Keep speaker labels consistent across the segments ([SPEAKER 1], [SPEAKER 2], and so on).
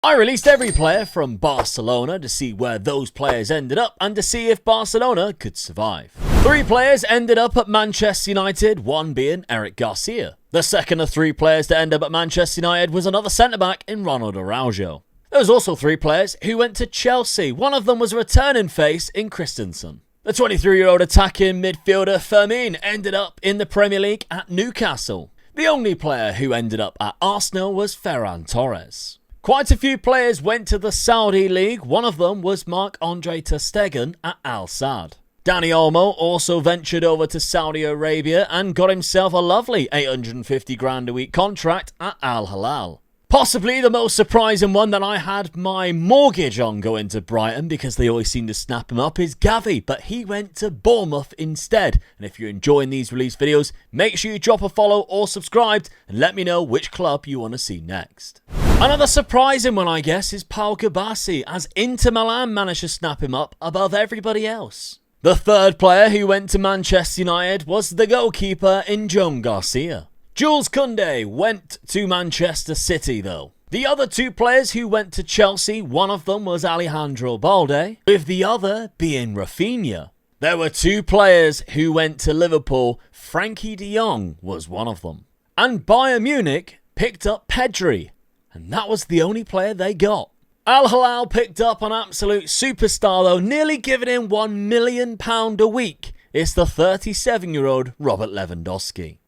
[SPEAKER 1] I released every player from Barcelona to see where those players ended up and to see if Barcelona could survive. 3 players ended up at Manchester United, one being Eric Garcia. The second of 3 players to end up at Manchester United was another centre-back in Ronald Araujo. There was also 3 players who went to Chelsea. One of them was a returning face in Christensen. The 23-year-old attacking midfielder Fermin ended up in the Premier League at Newcastle. The only player who ended up at Arsenal was Ferran Torres. Quite a few players went to the Saudi League. One of them was Marc-Andre ter Stegen at Al Sadd. Dani Olmo also ventured over to Saudi Arabia and got himself a lovely 850 grand a week contract at Al Hilal. Possibly the most surprising one that I had my mortgage on going to Brighton because they always seem to snap him up is Gavi, but he went to Bournemouth instead. And if you're enjoying these release videos, make sure you drop a follow or subscribe and let me know which club you want to see next. Another surprising one, I guess, is Pau Gabassi, as Inter Milan managed to snap him up above everybody else. The third player who went to Manchester United was the goalkeeper Njom Garcia. Jules Koundé went to Manchester City though. The other 2 players who went to Chelsea, one of them was Alejandro Balde, with the other being Rafinha. There were 2 players who went to Liverpool. Frankie de Jong was one of them. And Bayern Munich picked up Pedri, and that was the only player they got. Al Hilal picked up an absolute superstar though, nearly giving him £1 million a week. It's the 37-year-old Robert Lewandowski.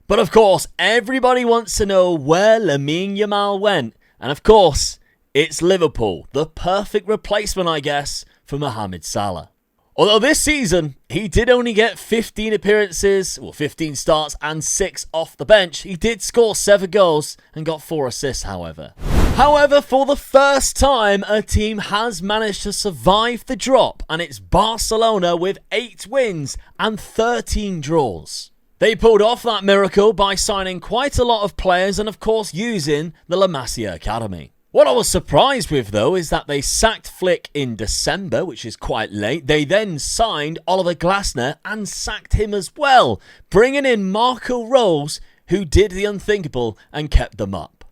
[SPEAKER 1] But of course, everybody wants to know where Lamine Yamal went. And of course, it's Liverpool. The perfect replacement, I guess, for Mohamed Salah. Although this season, he did only get 15 appearances, 15 starts and 6 off the bench. He did score 7 goals and got 4 assists, however. However, for the first time, a team has managed to survive the drop, and it's Barcelona with 8 wins and 13 draws. They pulled off that miracle by signing quite a lot of players and of course using the La Masia Academy. What I was surprised with though is that they sacked Flick in December, which is quite late. They then signed Oliver Glasner and sacked him as well, bringing in Marco Rose, who did the unthinkable and kept them up.